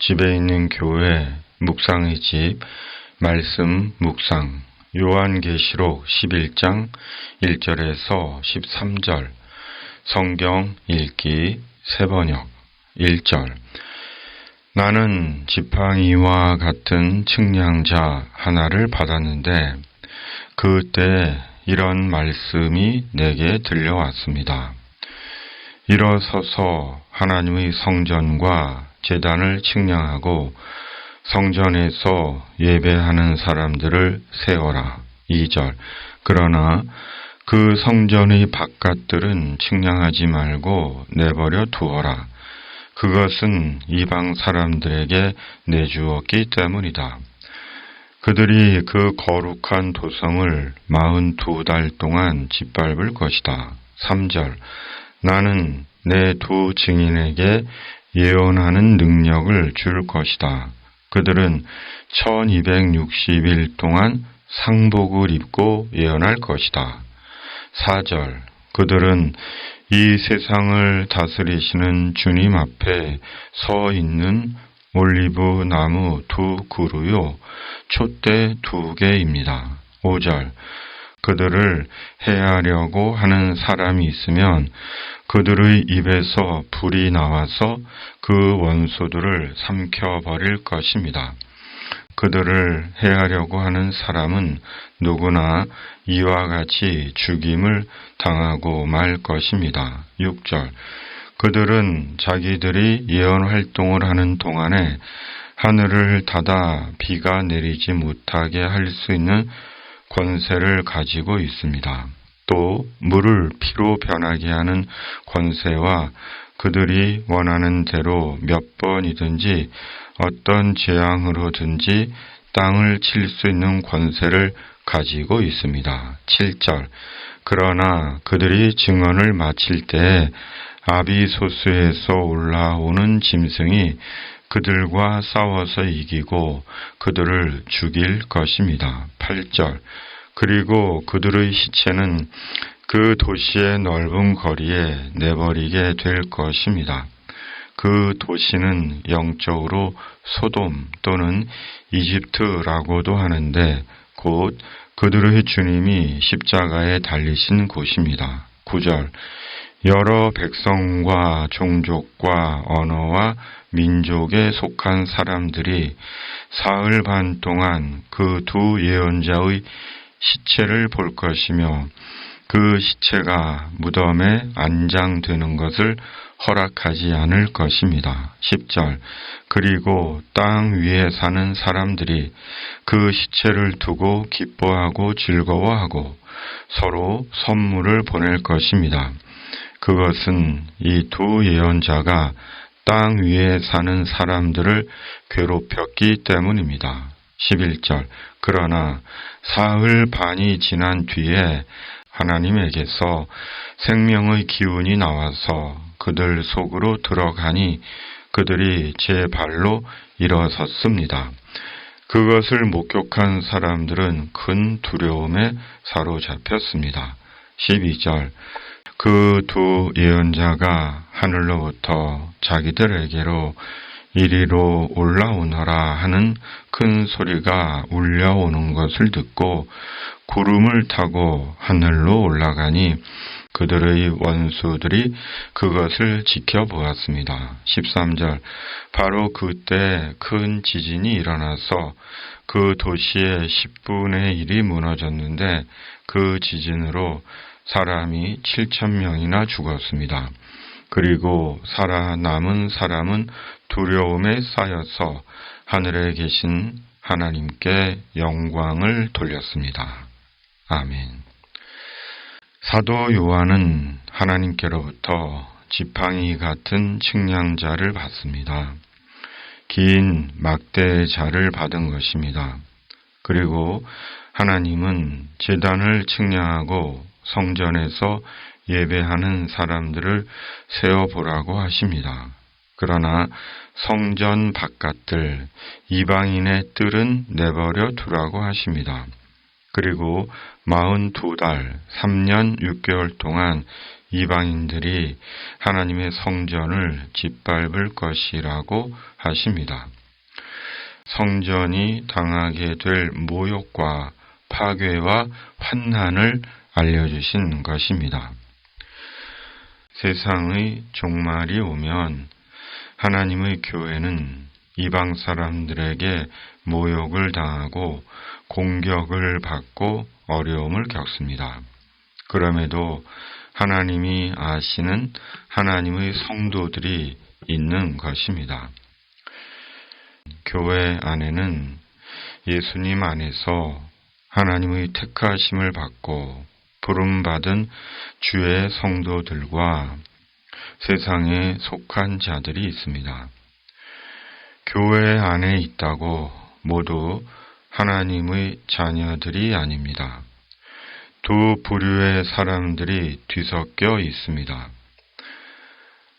집에 있는 교회 묵상의 집 말씀 묵상 요한계시록 11장 1절에서 13절 성경 읽기 새번역 1절 나는 지팡이와 같은 측량자 하나를 받았는데 그때 이런 말씀이 내게 들려왔습니다. 일어서서 하나님의 성전과 제단을 측량하고 성전에서 예배하는 사람들을 세어라. 2절 그러나 그 성전의 바깥들은 측량하지 말고 내버려 두어라. 그것은 이방 사람들에게 내주었기 때문이다. 그들이 그 거룩한 도성을 42달 동안 짓밟을 것이다. 3절 나는 내 두 증인에게 예언하는 능력을 줄 것이다. 그들은 1260일 동안 상복을 입고 예언할 것이다. 4절 그들은 이 세상을 다스리시는 주님 앞에 서 있는 올리브 나무 2그루요 촛대 2개입니다. 5절 그들을 해하려고 하는 사람이 있으면 그들의 입에서 불이 나와서 그 원소들을 삼켜버릴 것입니다. 그들을 해하려고 하는 사람은 누구나 이와 같이 죽임을 당하고 말 것입니다. 6절 그들은 자기들이 예언 활동을 하는 동안에 하늘을 닫아 비가 내리지 못하게 할 수 있는 권세를 가지고 있습니다. 또 물을 피로 변하게 하는 권세와 그들이 원하는 대로 몇 번이든지 어떤 재앙으로든지 땅을 칠 수 있는 권세를 가지고 있습니다. 7절 그러나 그들이 증언을 마칠 때 아비소스에서 올라오는 짐승이 그들과 싸워서 이기고 그들을 죽일 것입니다. 8절 그리고 그들의 시체는 그 도시의 넓은 거리에 내버리게 될 것입니다. 그 도시는 영적으로 소돔 또는 이집트라고도 하는데 곧 그들의 주님이 십자가에 달리신 곳입니다. 9절 여러 백성과 종족과 언어와 민족에 속한 사람들이 사흘 반 동안 그 두 예언자의 시체를 볼 것이며 그 시체가 무덤에 안장되는 것을 허락하지 않을 것입니다. 10절 그리고 땅 위에 사는 사람들이 그 시체를 두고 기뻐하고 즐거워하고 서로 선물을 보낼 것입니다. 그것은 이 두 예언자가 땅 위에 사는 사람들을 괴롭혔기 때문입니다. 11절 그러나 사흘 반이 지난 뒤에 하나님에게서 생명의 기운이 나와서 그들 속으로 들어가니 그들이 제 발로 일어섰습니다. 그것을 목격한 사람들은 큰 두려움에 사로잡혔습니다. 12절 그 두 예언자가 하늘로부터 자기들에게로 이리로 올라오너라 하는 큰 소리가 울려오는 것을 듣고 구름을 타고 하늘로 올라가니 그들의 원수들이 그것을 지켜보았습니다. 13절 바로 그때 큰 지진이 일어나서 그 도시의 10분의 1이 무너졌는데 그 지진으로 사람이 7,000명이나 죽었습니다. 그리고 살아남은 사람은 두려움에 쌓여서 하늘에 계신 하나님께 영광을 돌렸습니다. 아멘. 사도 요한은 하나님께로부터 지팡이 같은 측량자를 받습니다. 긴 막대의 자를 받은 것입니다. 그리고 하나님은 제단을 측량하고 성전에서 예배하는 사람들을 세어보라고 하십니다. 그러나 성전 바깥들 이방인의 뜰은 내버려 두라고 하십니다. 그리고 42달 3년 6개월 동안 이방인들이 하나님의 성전을 짓밟을 것이라고 하십니다. 성전이 당하게 될 모욕과 파괴와 환난을 알려주신 것입니다. 세상의 종말이 오면 하나님의 교회는 이방 사람들에게 모욕을 당하고 공격을 받고 어려움을 겪습니다. 그럼에도 하나님이 아시는 하나님의 성도들이 있는 것입니다. 교회 안에는 예수님 안에서 하나님의 택하심을 받고 부름받은 주의 성도들과 세상에 속한 자들이 있습니다. 교회 안에 있다고 모두 하나님의 자녀들이 아닙니다. 두 부류의 사람들이 뒤섞여 있습니다.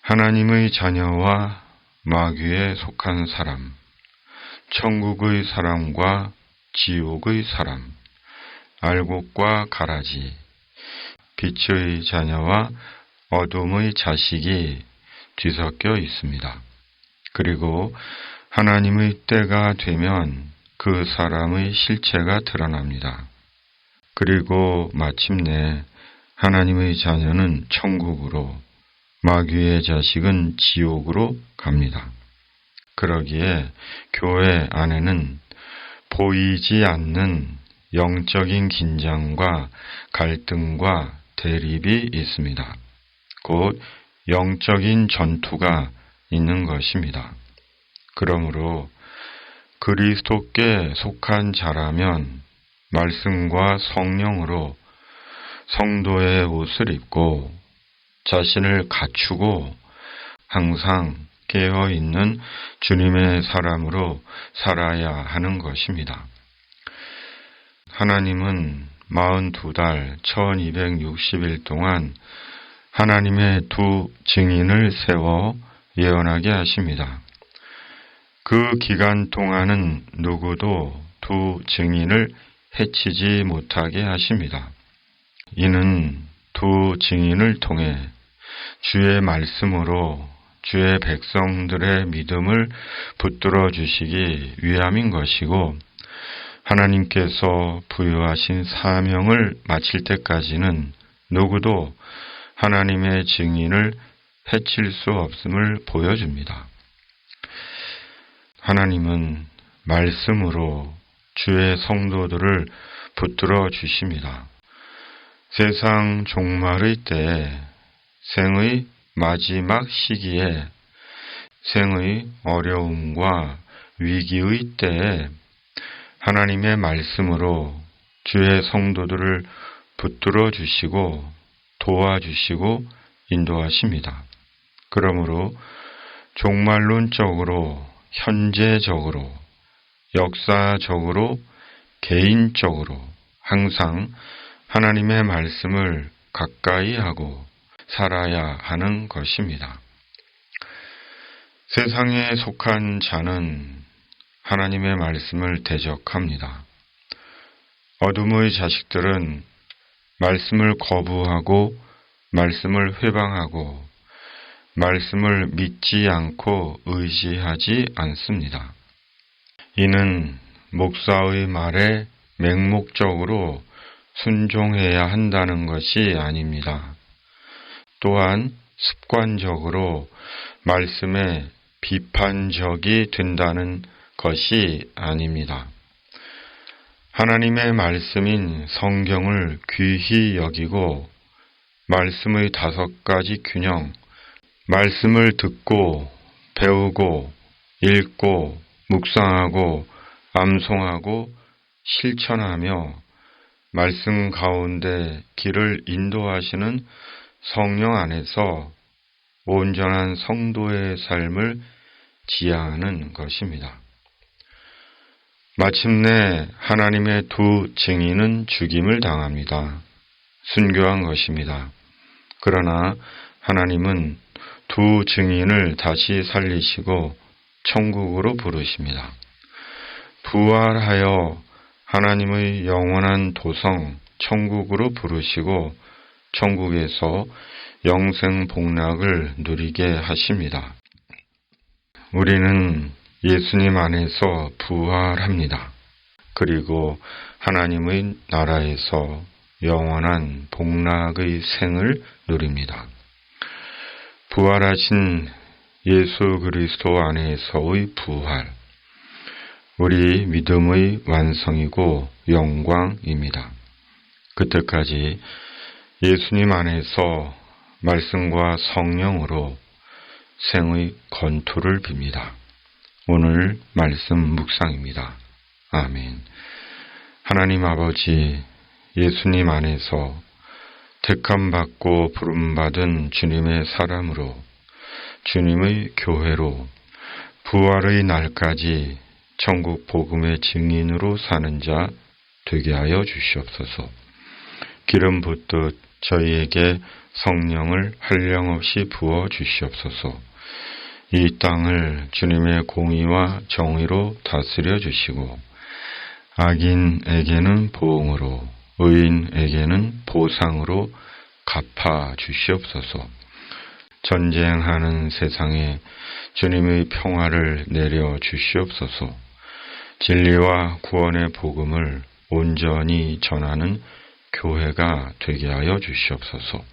하나님의 자녀와 마귀에 속한 사람, 천국의 사람과 지옥의 사람, 알곡과 가라지, 빛의 자녀와 어둠의 자식이 뒤섞여 있습니다. 그리고 하나님의 때가 되면 그 사람의 실체가 드러납니다. 그리고 마침내 하나님의 자녀는 천국으로, 마귀의 자식은 지옥으로 갑니다. 그러기에 교회 안에는 보이지 않는 영적인 긴장과 갈등과 대립이 있습니다. 곧 영적인 전투가 있는 것입니다. 그러므로 그리스도께 속한 자라면 말씀과 성령으로 성도의 옷을 입고 자신을 갖추고 항상 깨어있는 주님의 사람으로 살아야 하는 것입니다. 하나님은 42달 1260일 동안 하나님의 두 증인을 세워 예언하게 하십니다. 그 기간 동안은 누구도 두 증인을 해치지 못하게 하십니다. 이는 두 증인을 통해 주의 말씀으로 주의 백성들의 믿음을 붙들어 주시기 위함인 것이고, 하나님께서 부여하신 사명을 마칠 때까지는 누구도 하나님의 증인을 해칠 수 없음을 보여줍니다. 하나님은 말씀으로 주의 성도들을 붙들어 주십니다. 세상 종말의 때에, 생의 마지막 시기에, 생의 어려움과 위기의 때에 하나님의 말씀으로 주의 성도들을 붙들어 주시고 도와주시고 인도하십니다. 그러므로 종말론적으로, 현재적으로, 역사적으로, 개인적으로 항상 하나님의 말씀을 가까이 하고 살아야 하는 것입니다. 세상에 속한 자는 하나님의 말씀을 대적합니다. 어둠의 자식들은 말씀을 거부하고 말씀을 회방하고 말씀을 믿지 않고 의지하지 않습니다. 이는 목사의 말에 맹목적으로 순종해야 한다는 것이 아닙니다. 또한 습관적으로 말씀에 비판적이 된다는 것이 아닙니다. 하나님의 말씀인 성경을 귀히 여기고 말씀의 5가지 균형, 말씀을 듣고 배우고 읽고 묵상하고 암송하고 실천하며 말씀 가운데 길을 인도하시는 성령 안에서 온전한 성도의 삶을 지향하는 것입니다. 마침내 하나님의 두 증인은 죽임을 당합니다. 순교한 것입니다. 그러나 하나님은 두 증인을 다시 살리시고 천국으로 부르십니다. 부활하여 하나님의 영원한 도성 천국으로 부르시고 천국에서 영생 복락을 누리게 하십니다. 우리는 예수님 안에서 부활합니다. 그리고 하나님의 나라에서 영원한 복락의 생을 누립니다. 부활하신 예수 그리스도 안에서의 부활, 우리 믿음의 완성이고 영광입니다. 그때까지 예수님 안에서 말씀과 성령으로 생의 건투를 빕니다. 오늘 말씀 묵상입니다. 아멘. 하나님 아버지, 예수님 안에서 택함받고 부름받은 주님의 사람으로, 주님의 교회로 부활의 날까지 천국 복음의 증인으로 사는 자 되게 하여 주시옵소서. 기름 붓듯 저희에게 성령을 한량없이 부어 주시옵소서. 이 땅을 주님의 공의와 정의로 다스려 주시고 악인에게는 보응으로, 의인에게는 보상으로 갚아 주시옵소서. 전쟁하는 세상에 주님의 평화를 내려 주시옵소서. 진리와 구원의 복음을 온전히 전하는 교회가 되게 하여 주시옵소서.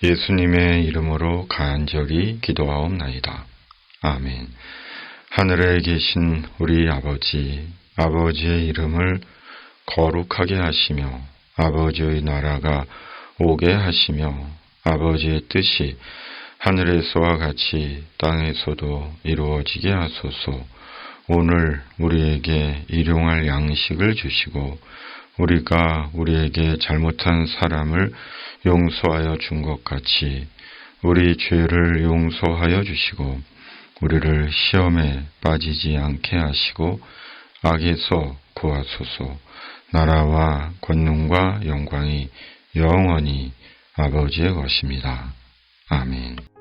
예수님의 이름으로 간절히 기도하옵나이다. 아멘. 하늘에 계신 우리 아버지, 아버지의 이름을 거룩하게 하시며 아버지의 나라가 오게 하시며 아버지의 뜻이 하늘에서와 같이 땅에서도 이루어지게 하소서. 오늘 우리에게 일용할 양식을 주시고 우리가 우리에게 잘못한 사람을 용서하여 준 것 같이 우리 죄를 용서하여 주시고 우리를 시험에 빠지지 않게 하시고 악에서 구하소서. 나라와 권능과 영광이 영원히 아버지의 것입니다. 아멘.